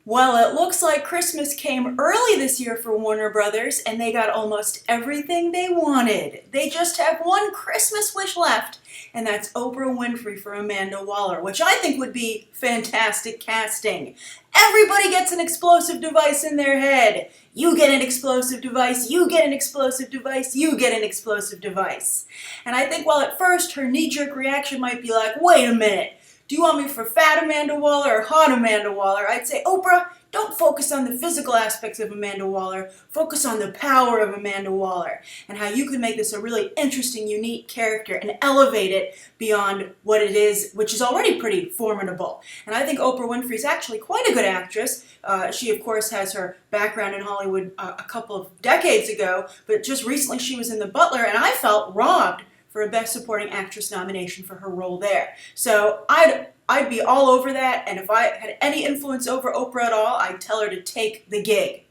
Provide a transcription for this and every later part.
Well, it looks like Christmas came early this year for Warner Brothers, and they got almost everything they wanted. They just have one Christmas wish left, and that's Oprah Winfrey for Amanda Waller, which I think would be fantastic casting. Everybody gets an explosive device in their head. You get an explosive device, you get an explosive device, you get an explosive device. And I think while at first her knee-jerk reaction might be like, wait a minute, do you want me for fat Amanda Waller or hot Amanda Waller? I'd say, Oprah, don't focus on the physical aspects of Amanda Waller. Focus on the power of Amanda Waller and how you can make this a really interesting, unique character and elevate it beyond what it is, which is already pretty formidable. And I think Oprah Winfrey is actually quite a good actress. She, of course, has her background in Hollywood a couple of decades ago, but just recently she was in The Butler, and I felt robbed for a Best Supporting Actress nomination for her role there. So I'd be all over that, and if I had any influence over Oprah at all, I'd tell her to take the gig.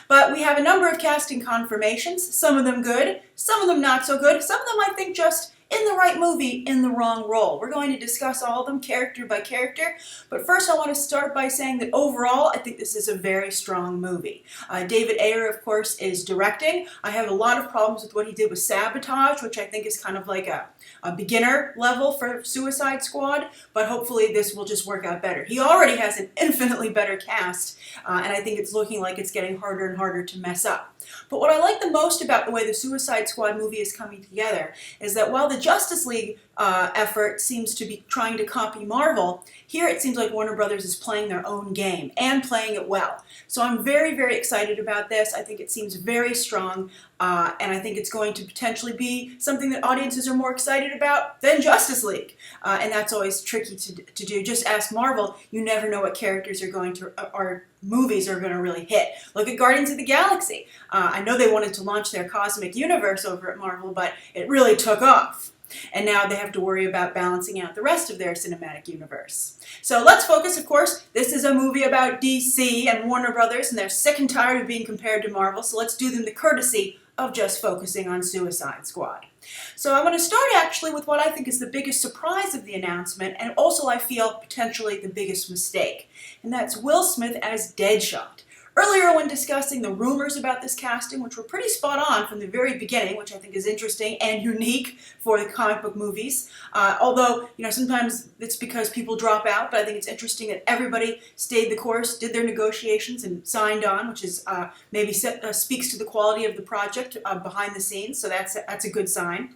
But we have a number of casting confirmations, some of them good, some of them not so good, some of them I think just in the right movie, in the wrong role. We're going to discuss all of them character by character, but first I want to start by saying that overall I think this is a very strong movie. David Ayer, of course, is directing. I have a lot of problems with what he did with Sabotage, which I think is kind of like a beginner level for Suicide Squad, but hopefully this will just work out better. He already has an infinitely better cast, and I think it's looking like it's getting harder and harder to mess up. But what I like the most about the way the Suicide Squad movie is coming together is that while the Justice League effort seems to be trying to copy Marvel, here it seems like Warner Brothers is playing their own game and playing it well. So I'm very, very excited about this. I think it seems very strong, and I think it's going to potentially be something that audiences are more excited about than Justice League. And that's always tricky to do. Just ask Marvel, you never know what characters are going to, or movies are going to really hit. Look at Guardians of the Galaxy. I know they wanted to launch their cosmic universe over at Marvel, but it really took off. And now they have to worry about balancing out the rest of their cinematic universe. So let's focus, of course, this is a movie about DC and Warner Brothers, and they're sick and tired of being compared to Marvel, so let's do them the courtesy of just focusing on Suicide Squad. So I'm going to start actually with what I think is the biggest surprise of the announcement, and also I feel potentially the biggest mistake, and that's Will Smith as Deadshot. Earlier when discussing the rumors about this casting, which were pretty spot on from the very beginning, which I think is interesting and unique for the comic book movies, although, sometimes it's because people drop out, but I think it's interesting that everybody stayed the course, did their negotiations, and signed on, which is maybe speaks to the quality of the project behind the scenes, so that's a good sign.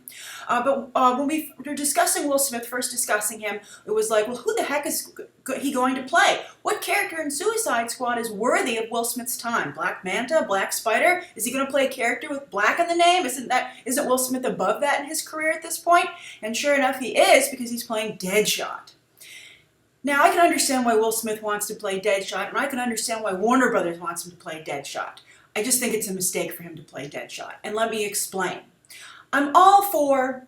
But when we were discussing Will Smith, first discussing him, it was like, well, who the heck is he going to play? What character in Suicide Squad is worthy of Will Smith's time? Black Manta? Black Spider? Is he going to play a character with black in the name? Isn't Will Smith above that in his career at this point? And sure enough, he is, because he's playing Deadshot. Now, I can understand why Will Smith wants to play Deadshot, and I can understand why Warner Brothers wants him to play Deadshot. I just think it's a mistake for him to play Deadshot, and let me explain. I'm all for,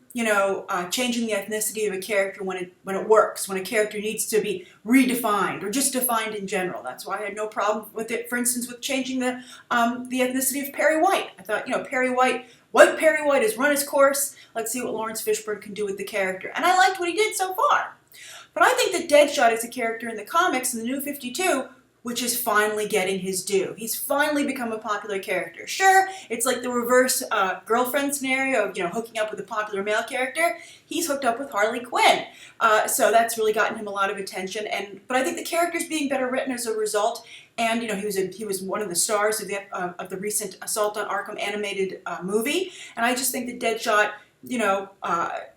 changing the ethnicity of a character when it works, when a character needs to be redefined or just defined in general. That's why I had no problem with it, for instance, with changing the ethnicity of Perry White. I thought, white Perry White has run his course. Let's see what Lawrence Fishburne can do with the character. And I liked what he did so far. But I think that Deadshot is a character in the comics in the New 52 which is finally getting his due. He's finally become a popular character. Sure, it's like the reverse girlfriend scenario of, hooking up with a popular male character. He's hooked up with Harley Quinn. So that's really gotten him a lot of attention. But I think the character's being better written as a result. And, he was one of the stars of the recent Assault on Arkham animated movie. And I just think that Deadshot,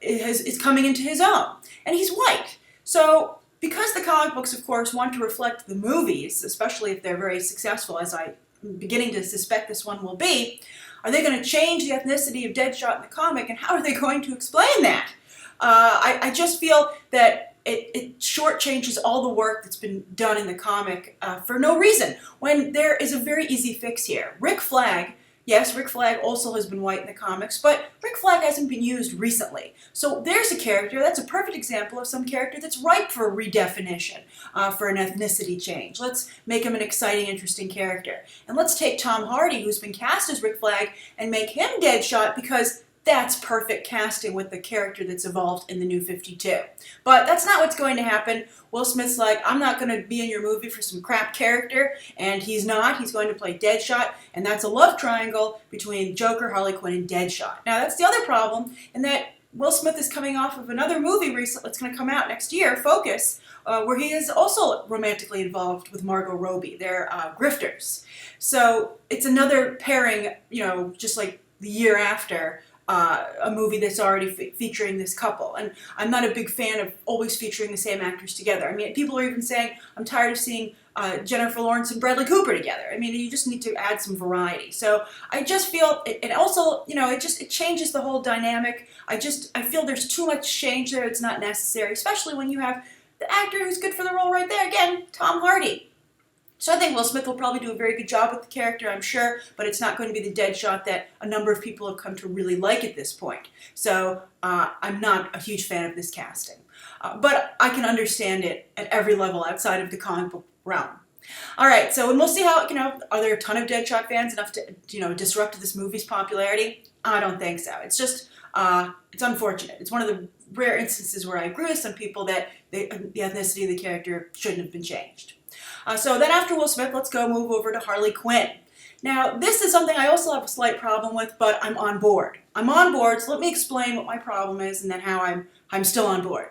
is coming into his own. And he's white. So, because the comic books, of course, want to reflect the movies, especially if they're very successful, as I'm beginning to suspect this one will be, are they going to change the ethnicity of Deadshot in the comic, and how are they going to explain that? I just feel that it shortchanges all the work that's been done in the comic for no reason, when there is a very easy fix here. Rick Flagg, yes, Rick Flagg also has been white in the comics, but Rick Flagg hasn't been used recently. So there's a character, that's a perfect example of some character that's ripe for a redefinition, for an ethnicity change. Let's make him an exciting, interesting character. And let's take Tom Hardy, who's been cast as Rick Flagg, and make him Deadshot, because that's perfect casting with the character that's evolved in the New 52. But that's not what's going to happen. Will Smith's like, I'm not going to be in your movie for some crap character, and he's not. He's going to play Deadshot, and that's a love triangle between Joker, Harley Quinn, and Deadshot. Now, that's the other problem, in that Will Smith is coming off of another movie recently that's going to come out next year, Focus, where he is also romantically involved with Margot Robbie. They're grifters. So it's another pairing, just like the year after a movie that's already featuring this couple. And I'm not a big fan of always featuring the same actors together. I mean, people are even saying, I'm tired of seeing Jennifer Lawrence and Bradley Cooper together. I mean, you just need to add some variety. So I just feel, and also, it changes the whole dynamic. I feel there's too much change there. It's not necessary, especially when you have the actor who's good for the role right there. Again, Tom Hardy. So I think Will Smith will probably do a very good job with the character, I'm sure, but it's not going to be the Deadshot that a number of people have come to really like at this point. So I'm not a huge fan of this casting. But I can understand it at every level outside of the comic book realm. All right, so and we'll see how, are there a ton of Deadshot fans enough to, disrupt this movie's popularity? I don't think so. It's just, it's unfortunate. It's one of the rare instances where I agree with some people that the ethnicity of the character shouldn't have been changed. So then after Will Smith, let's move over to Harley Quinn. Now, this is something I also have a slight problem with, but I'm on board. I'm on board, so let me explain what my problem is and then how I'm still on board.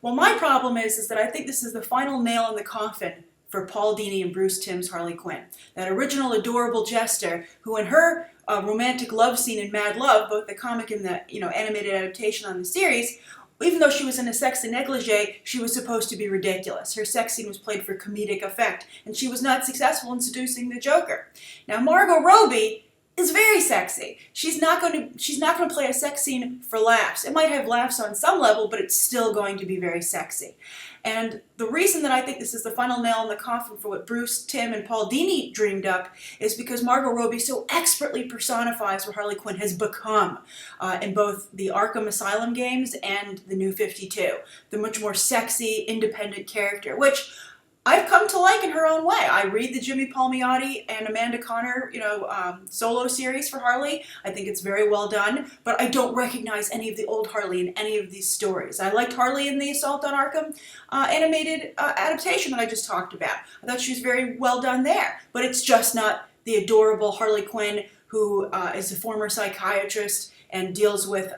Well, my problem is that I think this is the final nail in the coffin for Paul Dini and Bruce Timm's Harley Quinn. That original adorable jester who in her romantic love scene in Mad Love, both the comic and the animated adaptation on the series, even though she was in a sexy negligee, she was supposed to be ridiculous. Her sex scene was played for comedic effect, and she was not successful in seducing the Joker. Now, Margot Robbie is very sexy. She's not going to play a sex scene for laughs. It might have laughs on some level, but it's still going to be very sexy. And the reason that I think this is the final nail in the coffin for what Bruce, Timm, and Paul Dini dreamed up is because Margot Robbie so expertly personifies what Harley Quinn has become in both the Arkham Asylum games and the New 52. The much more sexy, independent character, which I've come to like in her own way. I read the Jimmy Palmiotti and Amanda Conner, solo series for Harley. I think it's very well done, but I don't recognize any of the old Harley in any of these stories. I liked Harley in the Assault on Arkham animated adaptation that I just talked about. I thought she was very well done there, but it's just not the adorable Harley Quinn who is a former psychiatrist and deals with,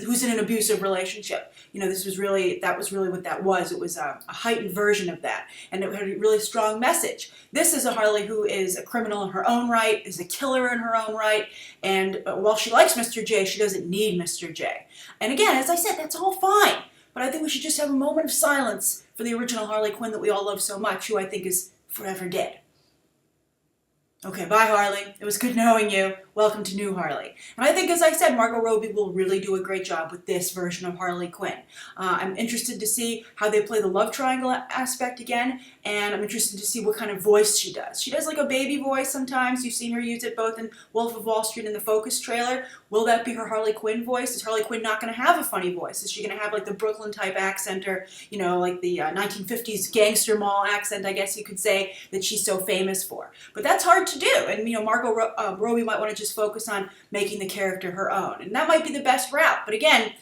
who's in an abusive relationship. That was really what that was. It was a heightened version of that, and it had a really strong message. This is a Harley who is a criminal in her own right, is a killer in her own right, and while she likes Mr. J, she doesn't need Mr. J. And again, as I said, that's all fine, but I think we should just have a moment of silence for the original Harley Quinn that we all love so much, who I think is forever dead. Okay, bye Harley. It was good knowing you. Welcome to New Harley. And I think, as I said, Margot Robbie will really do a great job with this version of Harley Quinn. I'm interested to see how they play the love triangle aspect again, and I'm interested to see what kind of voice she does. She does like a baby voice sometimes. You've seen her use it both in Wolf of Wall Street and the Focus trailer. Will that be her Harley Quinn voice? Is Harley Quinn not going to have a funny voice? Is she going to have like the Brooklyn type accent, or like the 1950s gangster mall accent, I guess you could say, that she's so famous for? But that's hard to do, and Margot Robbie might want to just focus on making the character her own, and that might be the best route. But again,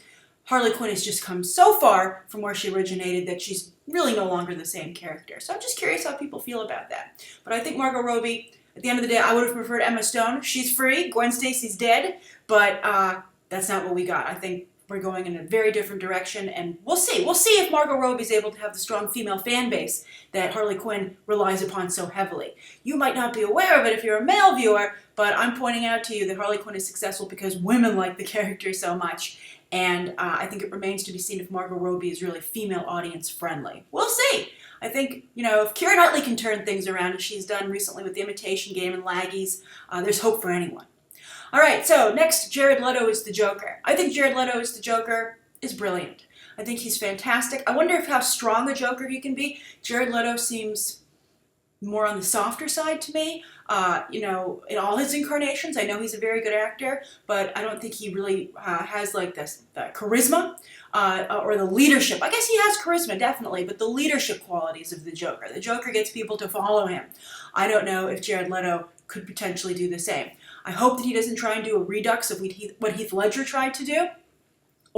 Harley Quinn has just come so far from where she originated that she's really no longer the same character. So I'm just curious how people feel about that. But I think Margot Robbie, at the end of the day, I would have preferred Emma Stone. She's free. Gwen Stacy's dead, but that's not what we got. I think we're going in a very different direction, and we'll see. We'll see if Margot Robbie's able to have the strong female fan base that Harley Quinn relies upon so heavily. You might not be aware of it if you're a male viewer, but I'm pointing out to you that Harley Quinn is successful because women like the character so much, and I think it remains to be seen if Margot Robbie is really female audience friendly. We'll see. I think, if Keira Knightley can turn things around, as she's done recently with The Imitation Game and Laggies, there's hope for anyone. All right, so next, Jared Leto is the Joker. I think Jared Leto as the Joker is brilliant. I think he's fantastic. I wonder how strong a Joker he can be. Jared Leto seems more on the softer side to me, in all his incarnations. I know he's a very good actor, but I don't think he really has like the charisma or the leadership. I guess he has charisma, definitely, but the leadership qualities of the Joker. The Joker gets people to follow him. I don't know if Jared Leto could potentially do the same. I hope that he doesn't try and do a redux of what Heath Ledger tried to do.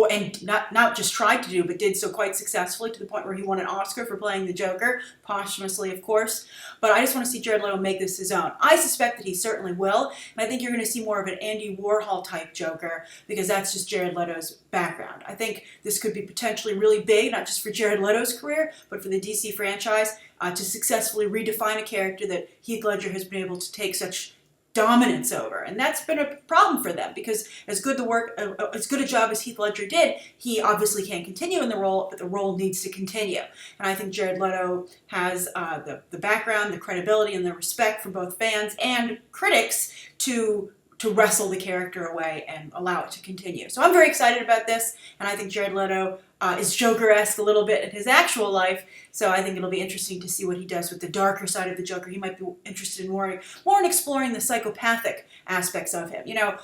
And not just tried to do, but did so quite successfully to the point where he won an Oscar for playing the Joker, posthumously, of course. But I just want to see Jared Leto make this his own. I suspect that he certainly will, and I think you're going to see more of an Andy Warhol type Joker, because that's just Jared Leto's background. I think this could be potentially really big, not just for Jared Leto's career, but for the DC franchise, to successfully redefine a character that Heath Ledger has been able to take such dominance over, and that's been a problem for them, because as good a job as Heath Ledger did, he obviously can't continue in the role, but the role needs to continue. And I think Jared Leto has the background, the credibility, and the respect for both fans and critics to wrestle the character away and allow it to continue. So I'm very excited about this, and I think Jared Leto is Joker-esque a little bit in his actual life, so I think it'll be interesting to see what he does with the darker side of the Joker. He might be interested in more in exploring the psychopathic aspects of him. You know,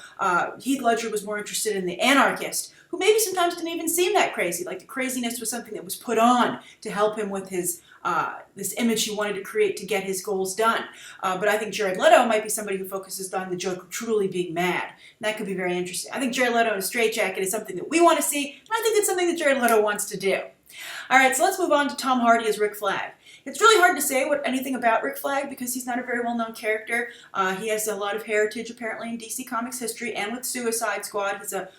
Heath Ledger was more interested in the anarchist, who maybe sometimes didn't even seem that crazy. Like, the craziness was something that was put on to help him with his this image he wanted to create to get his goals done. But I think Jared Leto might be somebody who focuses on the Joker truly being mad. And that could be very interesting. I think Jared Leto in a straitjacket is something that we want to see, and I think it's something that Jared Leto wants to do. All right, so let's move on to Tom Hardy as Rick Flagg. It's really hard to say anything about Rick Flagg because he's not a very well-known character. He has a lot of heritage apparently in DC Comics history, and with Suicide Squad, he's a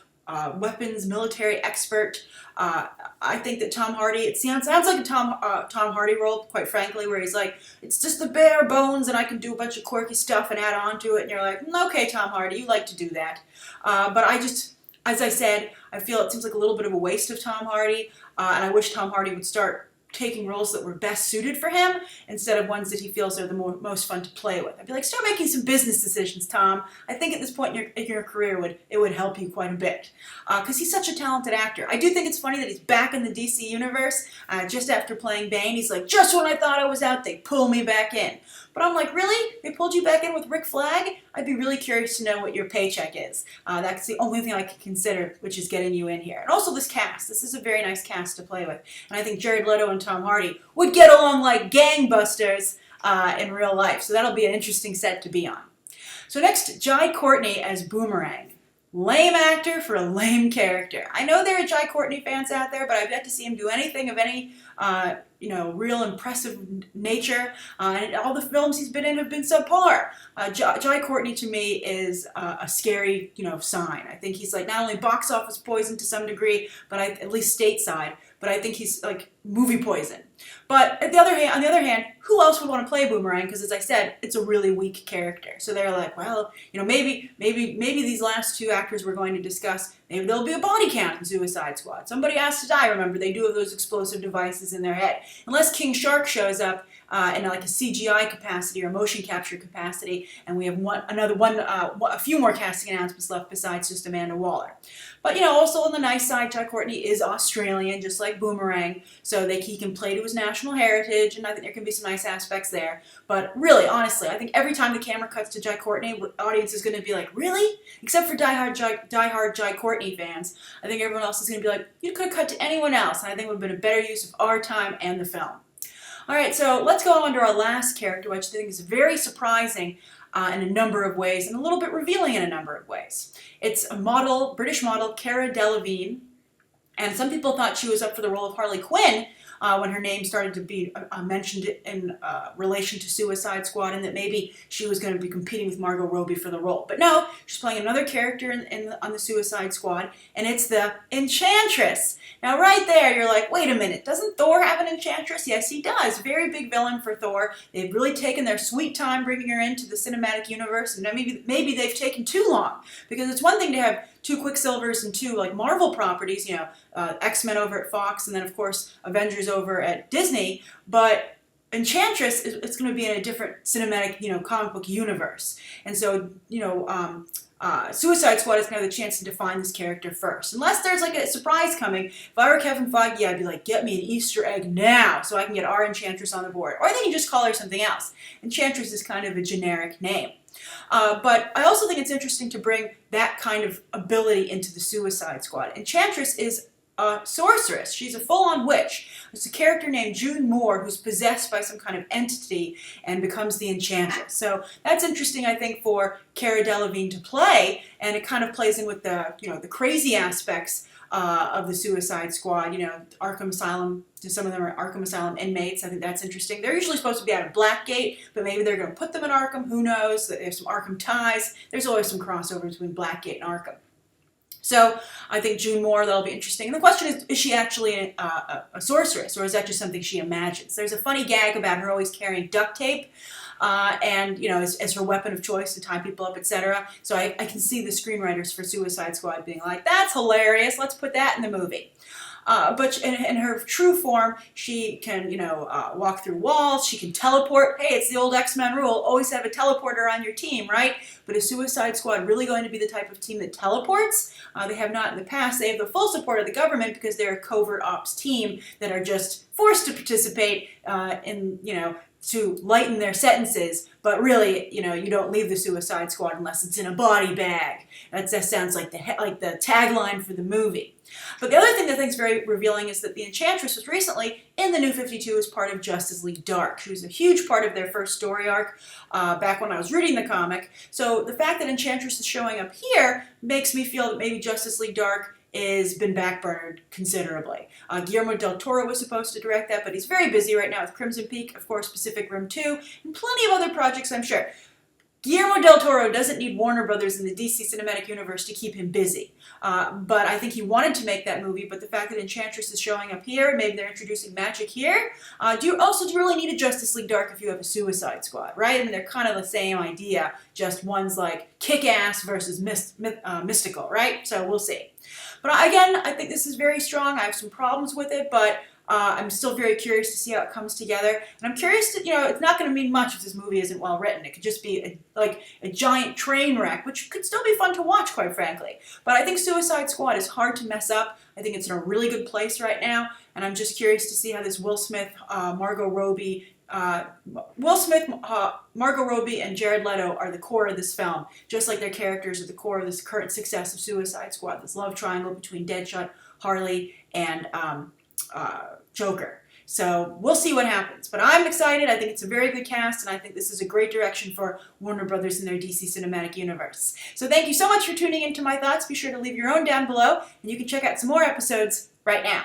weapons military expert. I think that Tom Hardy, it sounds like a Tom Hardy role, quite frankly, where he's like, it's just the bare bones and I can do a bunch of quirky stuff and add on to it, and you're like, okay, Tom Hardy, you like to do that. But I just, as I said, I feel it seems like a little bit of a waste of Tom Hardy, and I wish Tom Hardy would start taking roles that were best suited for him instead of ones that he feels are the most fun to play with. I'd be like, start making some business decisions, Tom. I think at this point in your career it would help you quite a bit, because he's such a talented actor. I do think it's funny that he's back in the DC universe just after playing Bane. He's like, just when I thought I was out, they pull me back in. But I'm like, really? They pulled you back in with Rick Flagg? I'd be really curious to know what your paycheck is. That's the only thing I can consider, which is getting you in here. And also this cast. This is a very nice cast to play with. And I think Jared Leto and Tom Hardy would get along like gangbusters in real life. So that'll be an interesting set to be on. So next, Jai Courtney as Boomerang. Lame actor for a lame character. I know there are Jai Courtney fans out there, but I've yet to see him do anything of any real impressive nature. And all the films he's been in have been subpar. Jai Courtney to me is a scary, sign. I think he's like not only box office poison to some degree, but at least stateside. But I think he's like movie poison. But on the other hand, who else would want to play Boomerang? Because as I said, it's a really weak character. So they're like, well, maybe these last two actors we're going to discuss, maybe there'll be a body count in Suicide Squad. Somebody has to die. Remember, they do have those explosive devices in their head. Unless King Shark shows up in like a CGI capacity or motion capture capacity, and we have a few more casting announcements left besides just Amanda Waller. But also on the nice side, Jai Courtney is Australian, just like Boomerang, so he can play to his national heritage, and I think there can be some nice aspects there. But really, honestly, I think every time the camera cuts to Jai Courtney, the audience is going to be like, really? Except for diehard Jai Courtney fans, I think everyone else is going to be like, you could have cut to anyone else, and I think it would have been a better use of our time and the film. All right, so let's go on to our last character, which I think is very surprising in a number of ways and a little bit revealing in a number of ways. It's a British model, Cara Delevingne, and some people thought she was up for the role of Harley Quinn when her name started to be mentioned in relation to Suicide Squad, and that maybe she was going to be competing with Margot Robbie for the role. But no, she's playing another character on the Suicide Squad, and it's the Enchantress. Now right there, you're like, wait a minute, doesn't Thor have an Enchantress? Yes, he does. Very big villain for Thor. They've really taken their sweet time bringing her into the cinematic universe, and maybe they've taken too long, because it's one thing to have two Quicksilvers and two like Marvel properties, X-Men over at Fox, and then of course Avengers over at Disney, but Enchantress it's going to be in a different cinematic, comic book universe. And so, Suicide Squad is kind of the chance to define this character first. Unless there's like a surprise coming. If I were Kevin Feige, I'd be like, get me an Easter egg now so I can get our Enchantress on the board. Or they can just call her something else. Enchantress is kind of a generic name. But I also think it's interesting to bring that kind of ability into the Suicide Squad. Enchantress is a sorceress. She's a full-on witch. It's a character named June Moore who's possessed by some kind of entity and becomes the Enchantress. So that's interesting, I think, for Cara Delevingne to play, and it kind of plays in with the, the crazy aspects of the Suicide Squad. Arkham Asylum, some of them are Arkham Asylum inmates. I think that's interesting. They're usually supposed to be out of Blackgate, but maybe they're going to put them in Arkham. Who knows? There's some Arkham ties. There's always some crossover between Blackgate and Arkham. So I think June Moore, that'll be interesting. And the question is she actually a sorceress, or is that just something she imagines? There's a funny gag about her always carrying duct tape, and as her weapon of choice to tie people up, etc. So I can see the screenwriters for Suicide Squad being like, that's hilarious, let's put that in the movie. But in her true form, she can, walk through walls, she can teleport. Hey, it's the old X-Men rule, always have a teleporter on your team, right? But is Suicide Squad really going to be the type of team that teleports? They have not in the past. They have the full support of the government because they're a covert ops team that are just forced to participate to lighten their sentences, but really, you don't leave the Suicide Squad unless it's in a body bag. That sounds like the tagline for the movie. But the other thing that I think is very revealing is that the Enchantress was recently in the New 52 as part of Justice League Dark. She was a huge part of their first story arc back when I was reading the comic. So the fact that Enchantress is showing up here makes me feel that maybe Justice League Dark has been backburnered considerably. Guillermo del Toro was supposed to direct that, but he's very busy right now with Crimson Peak, of course, Pacific Rim 2, and plenty of other projects, I'm sure. Guillermo del Toro doesn't need Warner Brothers in the DC Cinematic Universe to keep him busy. But I think he wanted to make that movie, but the fact that Enchantress is showing up here, maybe they're introducing magic here. Do you really need a Justice League Dark if you have a Suicide Squad, right? I mean, they're kind of the same idea, just one's like kick-ass versus mystical, right? So we'll see. But again, I think this is very strong. I have some problems with it, but I'm still very curious to see how it comes together. And I'm curious to, it's not going to mean much if this movie isn't well written. It could just be a giant train wreck, which could still be fun to watch, quite frankly. But I think Suicide Squad is hard to mess up. I think it's in a really good place right now. And I'm just curious to see how this Margot Robbie, and Jared Leto are the core of this film, just like their characters are the core of this current success of Suicide Squad, this love triangle between Deadshot, Harley, and Joker. So we'll see what happens. But I'm excited. I think it's a very good cast, and I think this is a great direction for Warner Brothers and their DC Cinematic Universe. So thank you so much for tuning into my thoughts. Be sure to leave your own down below, and you can check out some more episodes right now.